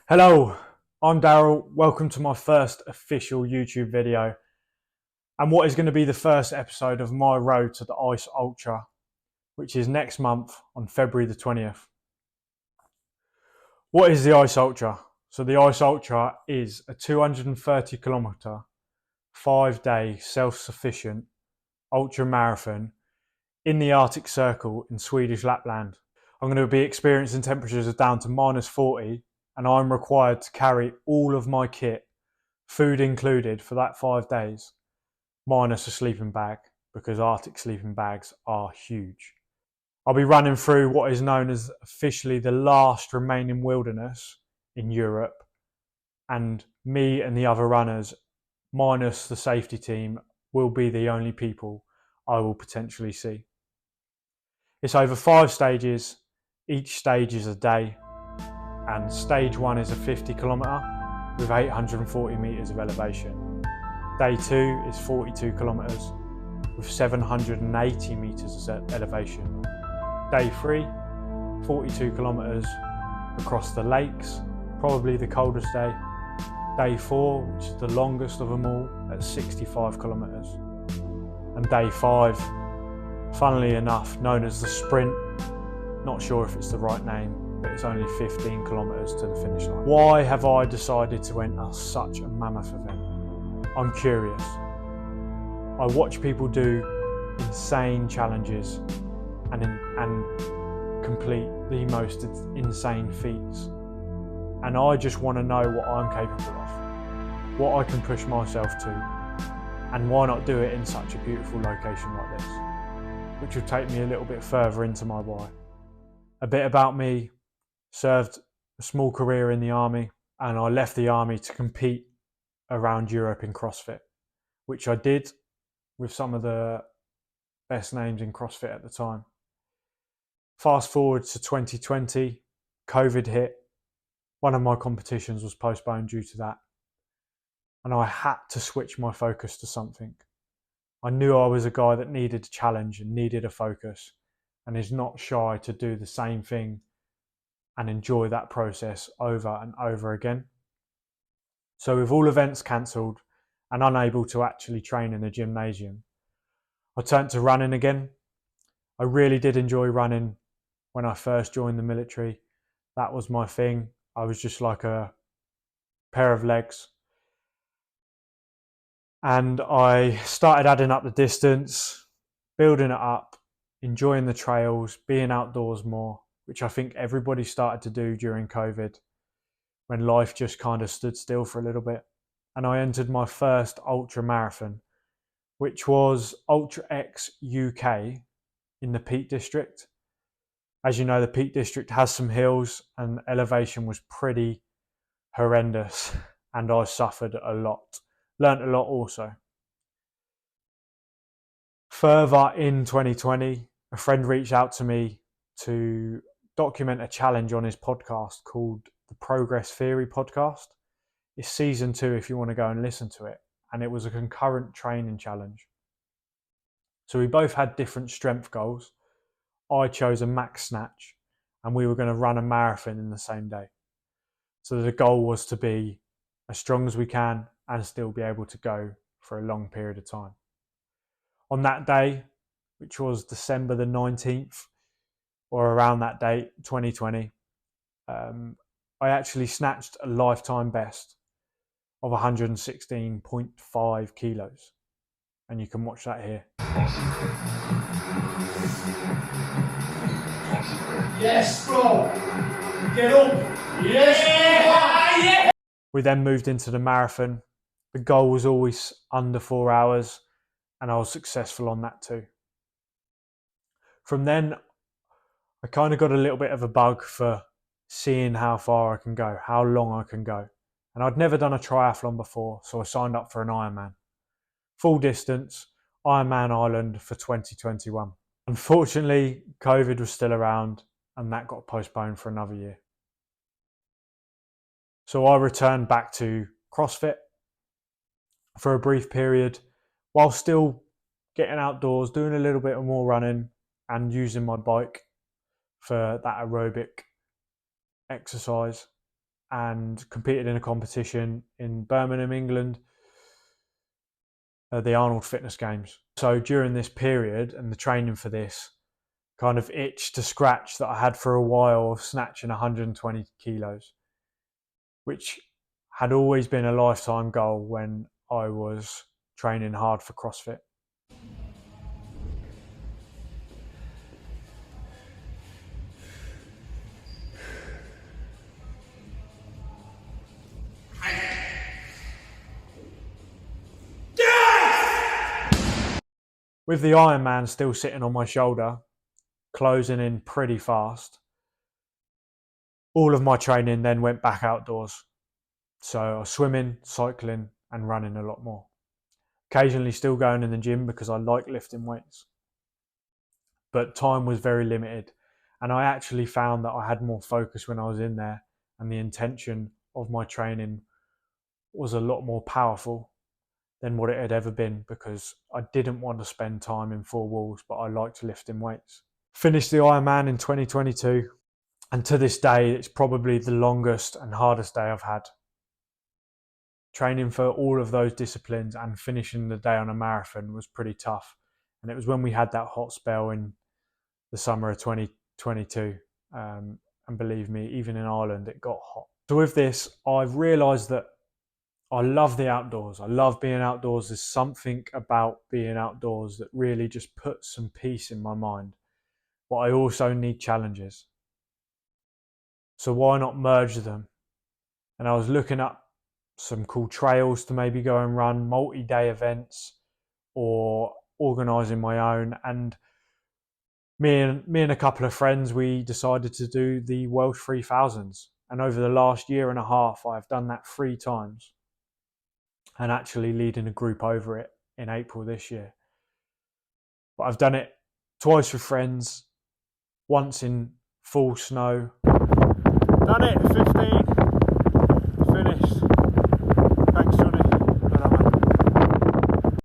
Hello, I'm Daryl. Welcome to my first official YouTube video and what is going to be the first episode of my road to the Ice Ultra, which is next month on February the 20th. What is the Ice Ultra? So the Ice Ultra is a 230 kilometre, 5-day self-sufficient ultra marathon in the Arctic Circle in Swedish Lapland. I'm going to be experiencing temperatures of down to -40, and I'm required to carry all of my kit, food included, for that 5 days, minus a sleeping bag, because Arctic sleeping bags are huge. I'll be running through what is known as officially the last remaining wilderness in Europe, and me and the other runners, minus the safety team, will be the only people I will potentially see. It's over 5 stages. Each stage is a day, and stage 1 is a 50 kilometre with 840 metres of elevation. Day 2 is 42 kilometres with 780 metres of elevation. Day 3, 42 kilometres across the lakes, probably the coldest day. Day 4, which is the longest of them all, at 65 kilometres. And day 5, funnily enough, known as the sprint. Not sure if it's the right name, but it's only 15 kilometres to the finish line. Why have I decided to enter such a mammoth event? I'm curious. I watch people do insane challenges and complete the most insane feats. And I just want to know what I'm capable of, what I can push myself to, and why not do it in such a beautiful location like this, which will take me a little bit further into my why. A bit about me: served a small career in the army, and I left the army to compete around Europe in CrossFit, which I did with some of the best names in CrossFit at the time. Fast forward to 2020, COVID hit. One of my competitions was postponed due to that, and I had to switch my focus to something. I knew I was a guy that needed a challenge and needed a focus, and is not shy to do the same thing and enjoy that process over and over again. So with all events cancelled and unable to actually train in a gymnasium, I turned to running again. I really did enjoy running when I first joined the military. That was my thing. I was just like a pair of legs. And I started adding up the distance, building it up, enjoying the trails, being outdoors more, which I think everybody started to do during COVID, when life just kind of stood still for a little bit. And I entered my first ultra marathon, which was Ultra X UK in the Peak District. As you know, the Peak District has some hills and elevation was pretty horrendous, and I suffered a lot. Learned a lot also. Further in 2020, a friend reached out to me to document a challenge on his podcast called the Progress Theory Podcast. It's season 2 if you want to go and listen to it. And it was a concurrent training challenge. So we both had different strength goals. I chose a max snatch, and we were going to run a marathon in the same day. So the goal was to be as strong as we can and still be able to go for a long period of time. On that day, which was December the 19th, or around that date, 2020, I actually snatched a lifetime best of 116.5 kilos. And you can watch that here. Yes, bro! Get up! Yes! Yeah! We then moved into the marathon. The goal was always under 4 hours, and I was successful on that too. From then, I kind of got a little bit of a bug for seeing how far I can go, how long I can go. And I'd never done a triathlon before, so I signed up for an Ironman. Full distance, Ironman Ireland for 2021. Unfortunately, COVID was still around, and that got postponed for another year. So I returned back to CrossFit for a brief period, while still getting outdoors, doing a little bit more running and using my bike for that aerobic exercise. and competed in a competition in Birmingham, England, the Arnold Fitness Games. So during this period and the training for this kind of itch to scratch that I had for a while of snatching 120 kilos, which had always been a lifetime goal when I was training hard for CrossFit. With the Ironman still sitting on my shoulder, closing in pretty fast, all of my training then went back outdoors. So I was swimming, cycling and running a lot more. Occasionally still going in the gym because I like lifting weights. But time was very limited. And I actually found that I had more focus when I was in there, and the intention of my training was a lot more powerful than what it had ever been, because I didn't want to spend time in four walls, but I liked lifting weights. Finished the Ironman in 2022, and to this day, it's probably the longest and hardest day I've had. Training for all of those disciplines and finishing the day on a marathon was pretty tough. And it was when we had that hot spell in the summer of 2022. And believe me, even in Ireland, it got hot. So with this, I've realised that I love the outdoors. I love being outdoors. There's something about being outdoors that really just puts some peace in my mind. But I also need challenges. So why not merge them? And I was looking up some cool trails to maybe go and run, multi-day events, or organising my own. And me and a couple of friends, we decided to do the Welsh 3000s. And over the last year and a half, I've done that 3 times, and actually leading a group over it in April this year. But I've done it twice with friends, once in full snow. Done it, 15, finished. Thanks, Johnny.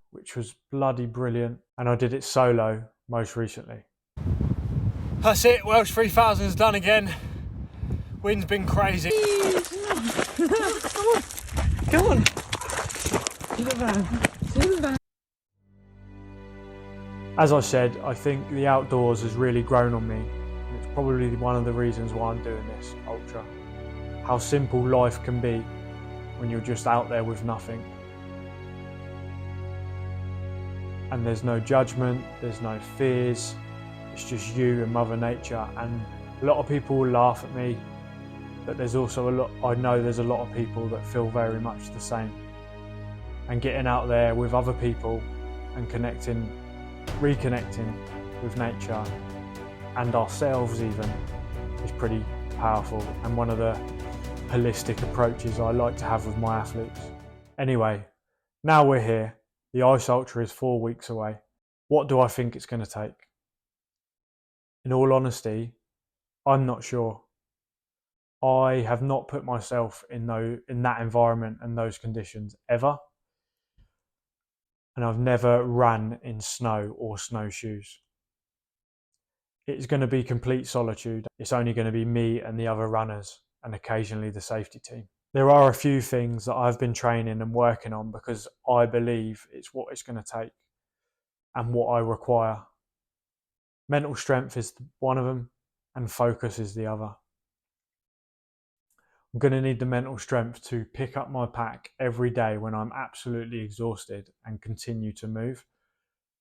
Which was bloody brilliant. And I did it solo most recently. That's it, Welsh 3000's done again. Wind's been crazy. Come on. To the van. As I said, I think the outdoors has really grown on me. And it's probably one of the reasons why I'm doing this ultra. How simple life can be when you're just out there with nothing. And there's no judgment, there's no fears. It's just you and Mother Nature. And a lot of people will laugh at me, but there's also I know there's a lot of people that feel very much the same. And getting out there with other people and reconnecting with nature and ourselves even is pretty powerful, and one of the holistic approaches I like to have with my athletes. Anyway, now we're here. The Ice Ultra is 4 weeks away. What do I think it's going to take? In all honesty, I'm not sure. I have not put myself in that environment and those conditions ever. And I've never ran in snow or snowshoes. It's going to be complete solitude. It's only going to be me and the other runners, and occasionally the safety team. There are a few things that I've been training and working on because I believe it's what it's going to take and what I require. Mental strength is one of them, and focus is the other. I'm going to need the mental strength to pick up my pack every day when I'm absolutely exhausted and continue to move.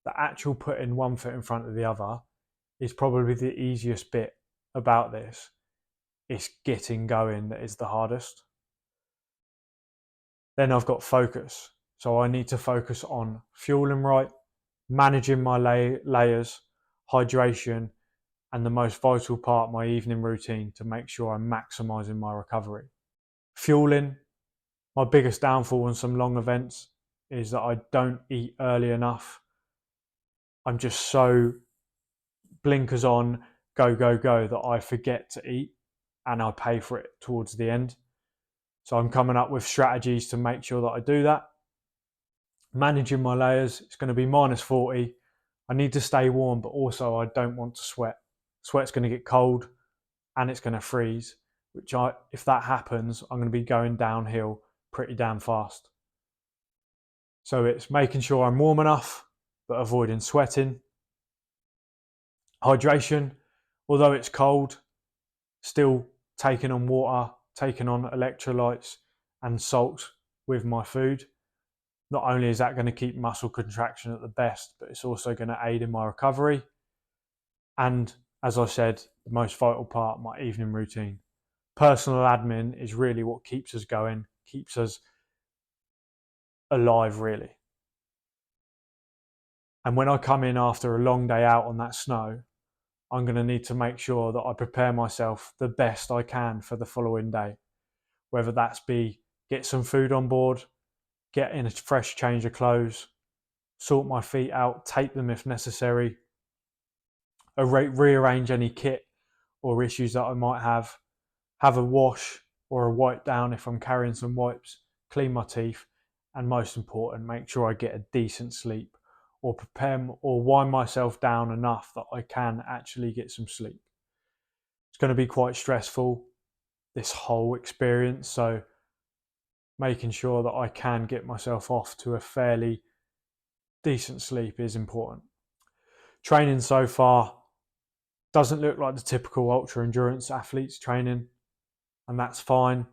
The actual putting one foot in front of the other is probably the easiest bit about this. It's getting going that is the hardest. Then I've got focus. So I need to focus on fueling right, managing my layers, hydration, and the most vital part, my evening routine, to make sure I'm maximising my recovery. Fueling, my biggest downfall on some long events is that I don't eat early enough. I'm just so blinkers on, go, go, go, that I forget to eat, and I pay for it towards the end. So I'm coming up with strategies to make sure that I do that. Managing my layers, it's going to be -40. I need to stay warm, but also I don't want to sweat. Sweat's going to get cold and it's going to freeze. which if that happens, I'm going to be going downhill pretty damn fast. So it's making sure I'm warm enough, but avoiding sweating. Hydration, although it's cold, still taking on water, taking on electrolytes and salt with my food. Not only is that going to keep muscle contraction at the best, but it's also going to aid in my recovery. And as I said, the most vital part, my evening routine. Personal admin is really what keeps us going, keeps us alive, really. And when I come in after a long day out on that snow, I'm going to need to make sure that I prepare myself the best I can for the following day. Whether that's be get some food on board, get in a fresh change of clothes, sort my feet out, tape them if necessary, rearrange any kit or issues that I might have a wash or a wipe down if I'm carrying some wipes, clean my teeth, and most important, make sure I get a decent sleep or prepare or wind myself down enough that I can actually get some sleep. It's going to be quite stressful, this whole experience, so making sure that I can get myself off to a fairly decent sleep is important. Training so far doesn't look like the typical ultra endurance athletes training, and that's fine.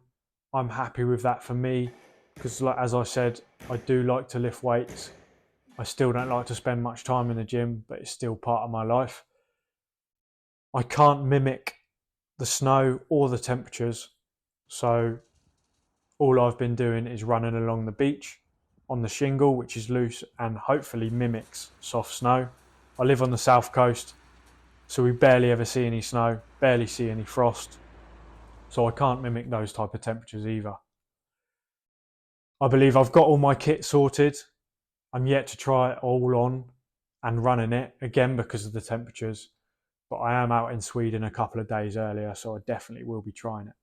I'm happy with that for me because, as I said, I do like to lift weights. I still don't like to spend much time in the gym, but it's still part of my life. I can't mimic the snow or the temperatures, so all I've been doing is running along the beach on the shingle, which is loose and hopefully mimics soft snow. I live on the south coast, so we barely ever see any snow, barely see any frost, so I can't mimic those type of temperatures either. I believe I've got all my kit sorted. I'm yet to try it all on and running it again because of the temperatures, but I am out in Sweden a couple of days earlier, so I definitely will be trying it.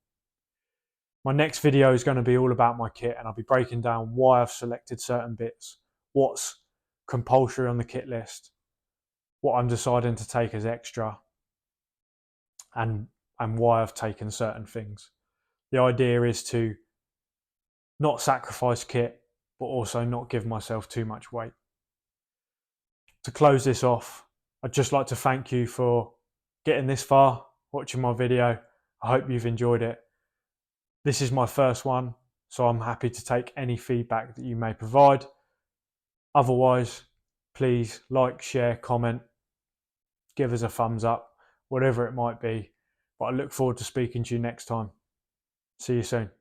My next video is going to be all about my kit, and I'll be breaking down why I've selected certain bits, what's compulsory on the kit list, what I'm deciding to take as extra, and why I've taken certain things. The idea is to not sacrifice kit, but also not give myself too much weight. To close this off, I'd just like to thank you for getting this far, watching my video. I hope you've enjoyed it. This is my first one, so I'm happy to take any feedback that you may provide. Otherwise, please like, share, comment, give us a thumbs up, whatever it might be. But I look forward to speaking to you next time. See you soon.